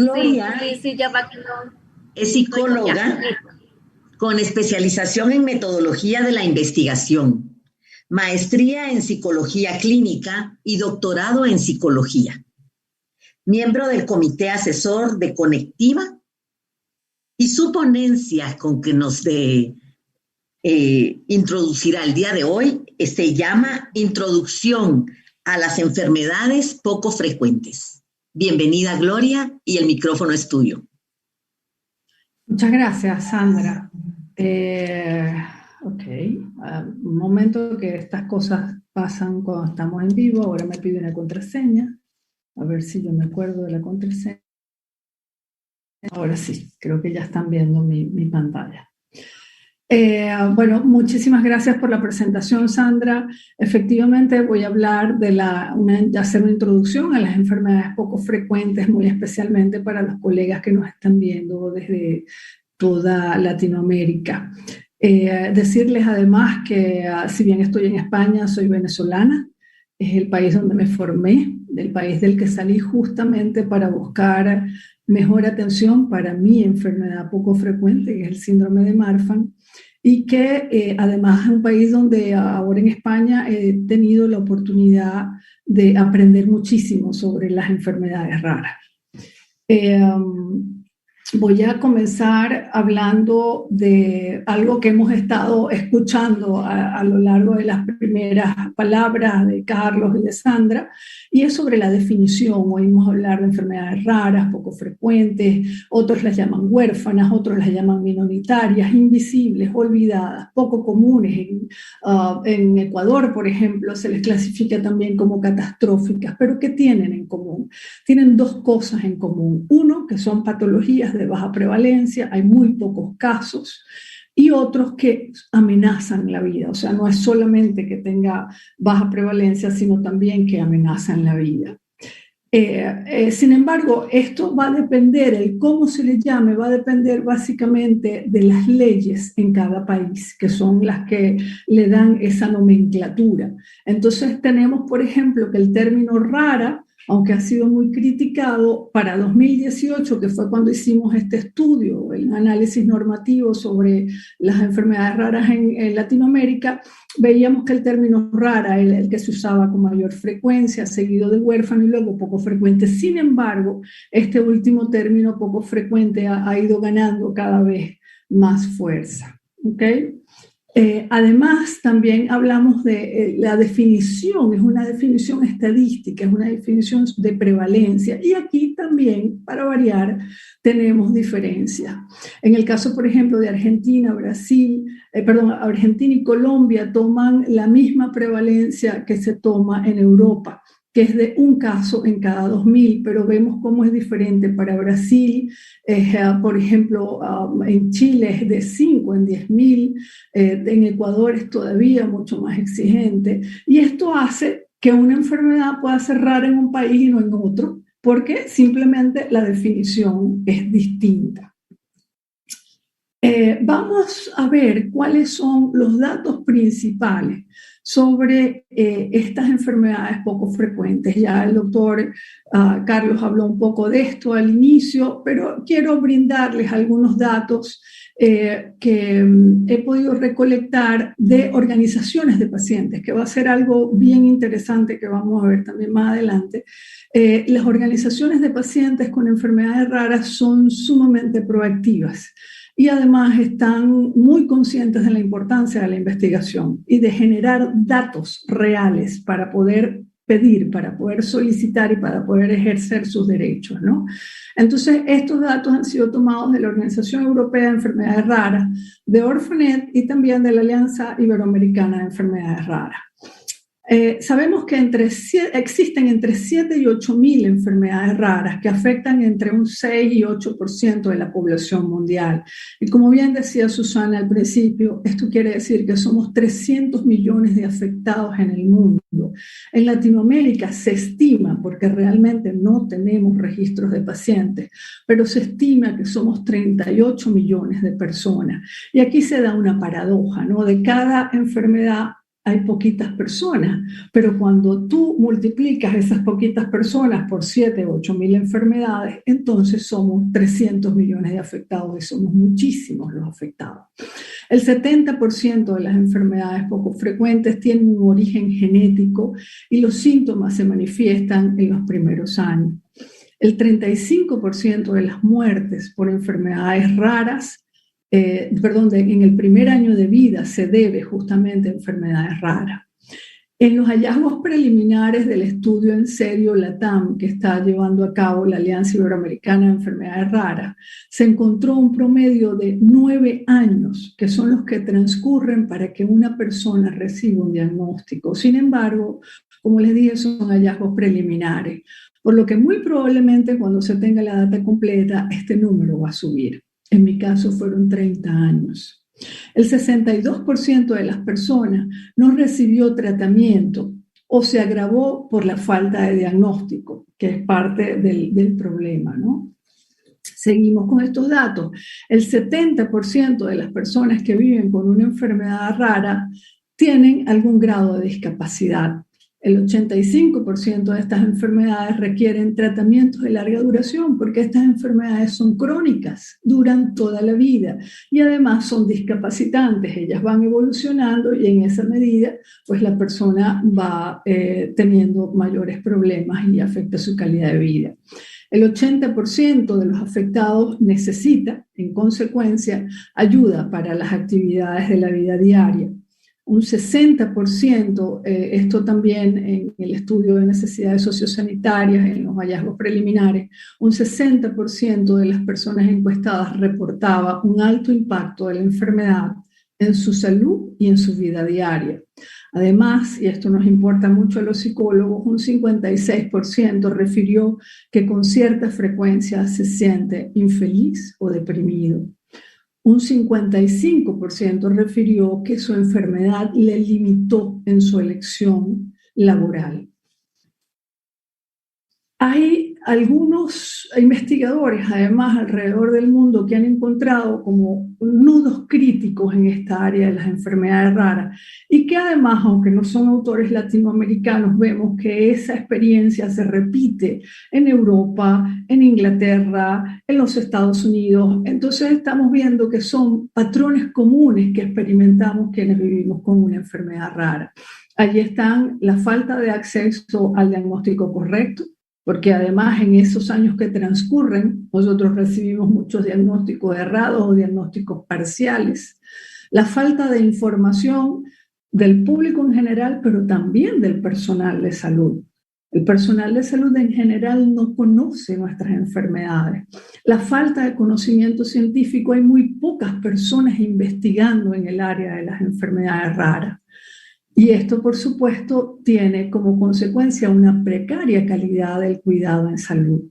Gloria Sí, sí, ya va que no. es Ya. psicóloga con especialización en metodología de la investigación, maestría en psicología clínica y doctorado en psicología. Miembro del comité asesor de Conectiva y su ponencia con que nos introducirá el día de hoy se llama Introducción a las enfermedades poco frecuentes. Bienvenida, Gloria, y el micrófono es tuyo. Muchas gracias, Sandra. Ok, un momento que estas cosas pasan cuando estamos en vivo. Ahora me pide una contraseña. A ver si yo me acuerdo de la contraseña. Ahora sí, creo que ya están viendo mi pantalla. Bueno, muchísimas gracias por la presentación, Sandra. Efectivamente, voy a hablar de hacer una introducción a las enfermedades poco frecuentes, muy especialmente para los colegas que nos están viendo desde toda Latinoamérica. Decirles además que si bien estoy en España, soy venezolana, es el país donde me formé, del país del que salí justamente para buscar mejor atención para mi enfermedad poco frecuente, que es el síndrome de Marfan, y que además es un país donde ahora en España he tenido la oportunidad de aprender muchísimo sobre las enfermedades raras. Voy a comenzar hablando de algo que hemos estado escuchando a lo largo de las primeras palabras de Carlos y de Sandra, y es sobre la definición. Oímos hablar de enfermedades raras, poco frecuentes, otros las llaman huérfanas, otros las llaman minoritarias, invisibles, olvidadas, poco comunes. En Ecuador, por ejemplo, se les clasifica también como catastróficas, pero ¿qué tienen en común? Tienen dos cosas en común. Uno, que son patologías de baja prevalencia, hay muy pocos casos, y otros que amenazan la vida. O sea, no es solamente que tenga baja prevalencia, sino también que amenazan la vida. Sin embargo, esto va a depender, el cómo se le llame, va a depender básicamente de las leyes en cada país, que son las que le dan esa nomenclatura. Entonces tenemos, por ejemplo, que el término rara, aunque ha sido muy criticado, para 2018, que fue cuando hicimos este estudio, el análisis normativo sobre las enfermedades raras en Latinoamérica, veíamos que el término rara era el que se usaba con mayor frecuencia, seguido de huérfano y luego poco frecuente. Sin embargo, este último término, poco frecuente, ha ido ganando cada vez más fuerza. ¿Okay? Además, también hablamos de la definición, es una definición estadística, es una definición de prevalencia, y aquí también, para variar, tenemos diferencias. En el caso, por ejemplo, de Argentina, Argentina y Colombia toman la misma prevalencia que se toma en Europa, que es de un caso en cada 2.000, pero vemos cómo es diferente para Brasil. Por ejemplo, en Chile es de 5 en 10.000, en Ecuador es todavía mucho más exigente, y esto hace que una enfermedad pueda ser rara en un país y no en otro, porque simplemente la definición es distinta. Vamos a ver cuáles son los datos principales sobre estas enfermedades poco frecuentes. Ya el doctor Carlos habló un poco de esto al inicio, pero quiero brindarles algunos datos que he podido recolectar de organizaciones de pacientes, que va a ser algo bien interesante que vamos a ver también más adelante. Las organizaciones de pacientes con enfermedades raras son sumamente proactivas, y además están muy conscientes de la importancia de la investigación y de generar datos reales para poder pedir, para poder solicitar y para poder ejercer sus derechos, ¿no? Entonces, estos datos han sido tomados de la Organización Europea de Enfermedades Raras, de Orphanet y también de la Alianza Iberoamericana de Enfermedades Raras. Sabemos que existen entre 7 y 8.000 enfermedades raras que afectan entre un 6 y 8% de la población mundial. Y como bien decía Susana al principio, esto quiere decir que somos 300 millones de afectados en el mundo. En Latinoamérica se estima, porque realmente no tenemos registros de pacientes, pero se estima que somos 38 millones de personas. Y aquí se da una paradoja, ¿no? De cada enfermedad hay poquitas personas, pero cuando tú multiplicas esas poquitas personas por 7 o 8 mil enfermedades, entonces somos 300 millones de afectados y somos muchísimos los afectados. El 70% de las enfermedades poco frecuentes tienen un origen genético y los síntomas se manifiestan en los primeros años. El 35% de las muertes por enfermedades raras, en el primer año de vida se debe justamente a enfermedades raras. En los hallazgos preliminares del estudio en serio LATAM que está llevando a cabo la Alianza Iberoamericana de Enfermedades Raras, se encontró un promedio de 9 años, que son los que transcurren para que una persona reciba un diagnóstico. Sin embargo, como les dije, son hallazgos preliminares, por lo que muy probablemente cuando se tenga la data completa, este número va a subir. En mi caso fueron 30 años. El 62% de las personas no recibió tratamiento o se agravó por la falta de diagnóstico, que es parte del problema, ¿no? Seguimos con estos datos. El 70% de las personas que viven con una enfermedad rara tienen algún grado de discapacidad. El 85% de estas enfermedades requieren tratamientos de larga duración porque estas enfermedades son crónicas, duran toda la vida y además son discapacitantes. Ellas van evolucionando y en esa medida pues la persona va teniendo mayores problemas y afecta su calidad de vida. El 80% de los afectados necesita, en consecuencia, ayuda para las actividades de la vida diaria. Un 60%, esto también en el estudio de necesidades sociosanitarias, en los hallazgos preliminares, un 60% de las personas encuestadas reportaba un alto impacto de la enfermedad en su salud y en su vida diaria. Además, y esto nos importa mucho a los psicólogos, un 56% refirió que con cierta frecuencia se siente infeliz o deprimido. Un 55% refirió que su enfermedad le limitó en su elección laboral. Hay algunos investigadores, además, alrededor del mundo que han encontrado como nudos críticos en esta área de las enfermedades raras y que además, aunque no son autores latinoamericanos, vemos que esa experiencia se repite en Europa, en Inglaterra, en los Estados Unidos. Entonces estamos viendo que son patrones comunes que experimentamos quienes vivimos con una enfermedad rara. Allí están la falta de acceso al diagnóstico correcto, porque además en esos años que transcurren, nosotros recibimos muchos diagnósticos errados o diagnósticos parciales. La falta de información del público en general, pero también del personal de salud. El personal de salud en general no conoce nuestras enfermedades. La falta de conocimiento científico, hay muy pocas personas investigando en el área de las enfermedades raras. Y esto, por supuesto, tiene como consecuencia una precaria calidad del cuidado en salud.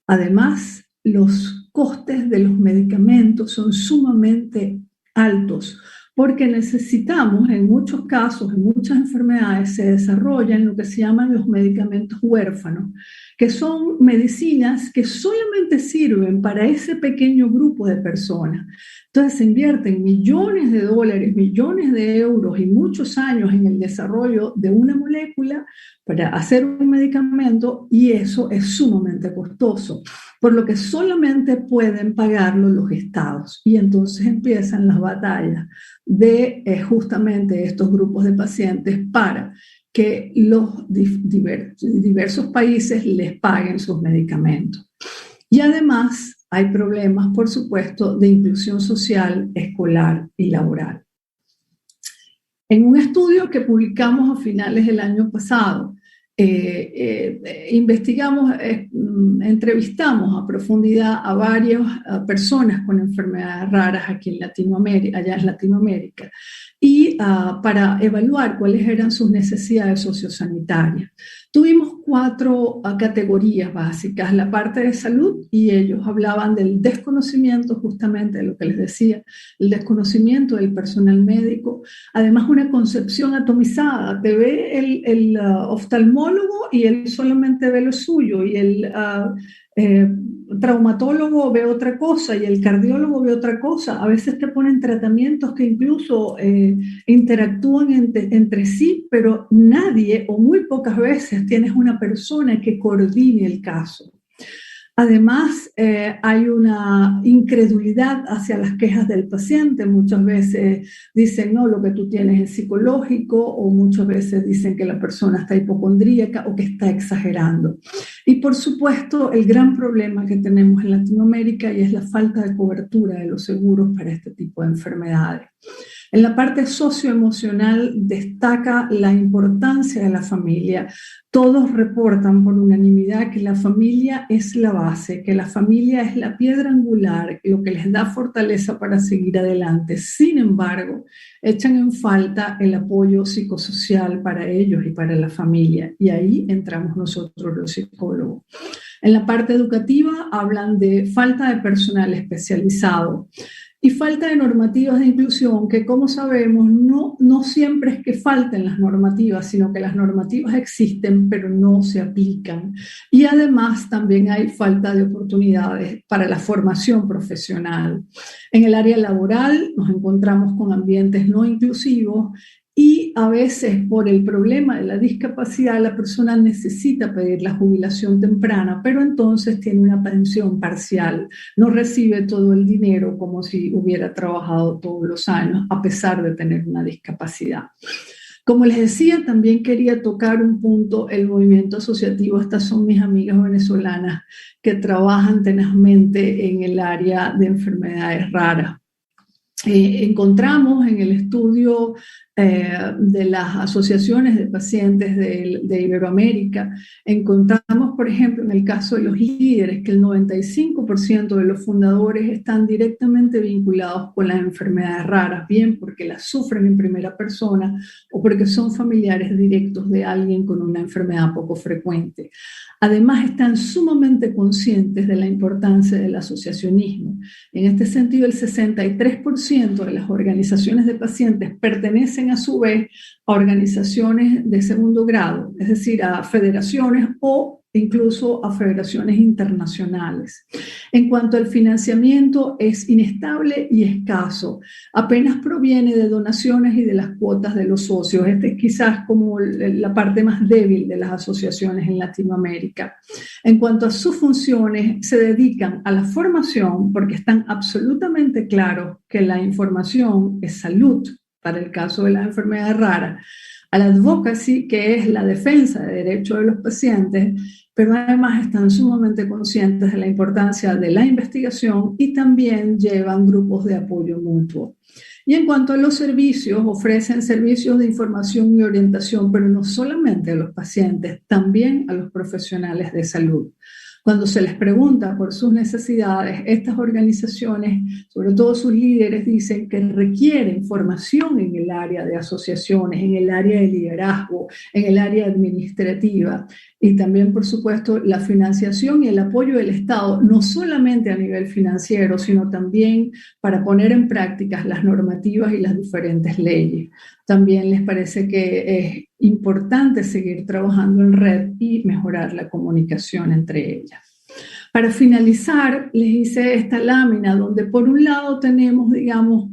Además, los costes de los medicamentos son sumamente altos porque necesitamos, en muchos casos, en muchas enfermedades, se desarrollan lo que se llaman los medicamentos huérfanos, que son medicinas que solamente sirven para ese pequeño grupo de personas. Entonces se invierten millones de dólares, millones de euros y muchos años en el desarrollo de una molécula para hacer un medicamento y eso es sumamente costoso, por lo que solamente pueden pagarlo los estados. Y entonces empiezan las batallas de justamente estos grupos de pacientes para que los diversos países les paguen sus medicamentos. Y además hay problemas, por supuesto, de inclusión social, escolar y laboral. En un estudio que publicamos a finales del año pasado, entrevistamos a profundidad a varias personas con enfermedades raras aquí en Latinoamérica, allá en Latinoamérica, y para evaluar cuáles eran sus necesidades sociosanitarias. Tuvimos 4 categorías básicas, la parte de salud, y ellos hablaban del desconocimiento, justamente de lo que les decía, el desconocimiento del personal médico, además una concepción atomizada, te ve el oftalmólogo y él solamente ve lo suyo, y el traumatólogo ve otra cosa y el cardiólogo ve otra cosa. A veces te ponen tratamientos que incluso interactúan entre sí, pero nadie o muy pocas veces tienes una persona que coordine el caso. Además, hay una incredulidad hacia las quejas del paciente. Muchas veces dicen, no, lo que tú tienes es psicológico, o muchas veces dicen que la persona está hipocondríaca o que está exagerando. Y por supuesto, el gran problema que tenemos en Latinoamérica y es la falta de cobertura de los seguros para este tipo de enfermedades. En la parte socioemocional destaca la importancia de la familia. Todos reportan por unanimidad que la familia es la base, que la familia es la piedra angular, lo que les da fortaleza para seguir adelante. Sin embargo, echan en falta el apoyo psicosocial para ellos y para la familia. Y ahí entramos nosotros los psicólogos. En la parte educativa hablan de falta de personal especializado y falta de normativas de inclusión, que como sabemos no siempre es que falten las normativas, sino que las normativas existen pero no se aplican. Y además también hay falta de oportunidades para la formación profesional. En el área laboral nos encontramos con ambientes no inclusivos y a veces por el problema de la discapacidad la persona necesita pedir la jubilación temprana, pero entonces tiene una pensión parcial, no recibe todo el dinero como si hubiera trabajado todos los años a pesar de tener una discapacidad. Como les decía, también quería tocar un punto, el movimiento asociativo. Estas son mis amigas venezolanas que trabajan tenazmente en el área de enfermedades raras. Encontramos en el estudio de las asociaciones de pacientes de Iberoamérica, encontramos, por ejemplo, en el caso de los líderes, que el 95% de los fundadores están directamente vinculados con las enfermedades raras, bien porque las sufren en primera persona o porque son familiares directos de alguien con una enfermedad poco frecuente. Además, están sumamente conscientes de la importancia del asociacionismo. En este sentido, el 63% de las organizaciones de pacientes pertenecen a su vez a organizaciones de segundo grado, es decir, a federaciones o incluso a federaciones internacionales. En cuanto al financiamiento, es inestable y escaso. Apenas proviene de donaciones y de las cuotas de los socios. Este es quizás como la parte más débil de las asociaciones en Latinoamérica. En cuanto a sus funciones, se dedican a la formación porque están absolutamente claros que la información es salud para el caso de las enfermedades raras, a la advocacy, que es la defensa de derechos de los pacientes, pero además están sumamente conscientes de la importancia de la investigación y también llevan grupos de apoyo mutuo. Y en cuanto a los servicios, ofrecen servicios de información y orientación, pero no solamente a los pacientes, también a los profesionales de salud. Cuando se les pregunta por sus necesidades, estas organizaciones, sobre todo sus líderes, dicen que requieren formación en el área de asociaciones, en el área de liderazgo, en el área administrativa y también, por supuesto, la financiación y el apoyo del Estado, no solamente a nivel financiero, sino también para poner en práctica las normativas y las diferentes leyes. También les parece que es importante seguir trabajando en red y mejorar la comunicación entre ellas. Para finalizar, les hice esta lámina donde por un lado tenemos, digamos,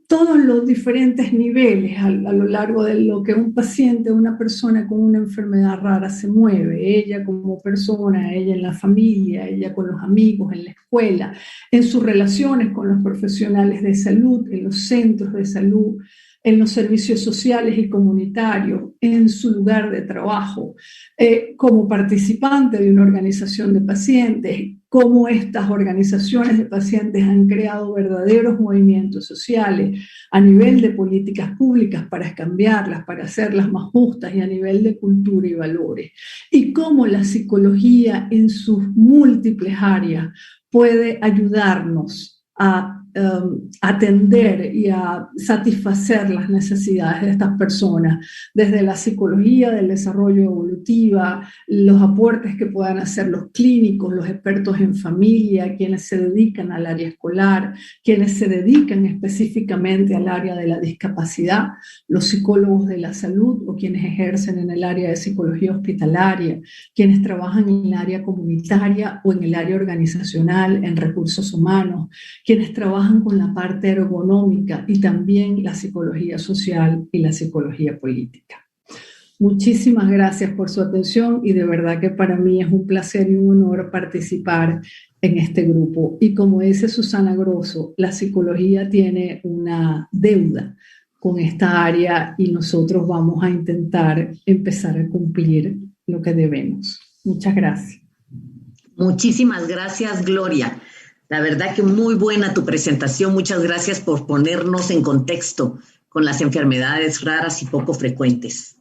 todos los diferentes niveles a lo largo de lo que un paciente, una persona con una enfermedad rara se mueve, ella como persona, ella en la familia, ella con los amigos, en la escuela, en sus relaciones con los profesionales de salud, en los centros de salud, en los servicios sociales y comunitarios, en su lugar de trabajo, como participante de una organización de pacientes, cómo estas organizaciones de pacientes han creado verdaderos movimientos sociales a nivel de políticas públicas para cambiarlas, para hacerlas más justas y a nivel de cultura y valores, y cómo la psicología en sus múltiples áreas puede ayudarnos a atender y a satisfacer las necesidades de estas personas, desde la psicología del desarrollo evolutiva, los aportes que puedan hacer los clínicos, los expertos en familia, quienes se dedican al área escolar, quienes se dedican específicamente al área de la discapacidad, los psicólogos de la salud o quienes ejercen en el área de psicología hospitalaria, quienes trabajan en el área comunitaria o en el área organizacional, en recursos humanos, quienes trabajan con la parte ergonómica y también la psicología social y la psicología política. Muchísimas gracias por su atención y de verdad que para mí es un placer y un honor participar en este grupo. Y como dice Susana Grosso, la psicología tiene una deuda con esta área y nosotros vamos a intentar empezar a cumplir lo que debemos. Muchas gracias. Muchísimas gracias, Gloria. La verdad que muy buena tu presentación. Muchas gracias por ponernos en contexto con las enfermedades raras y poco frecuentes.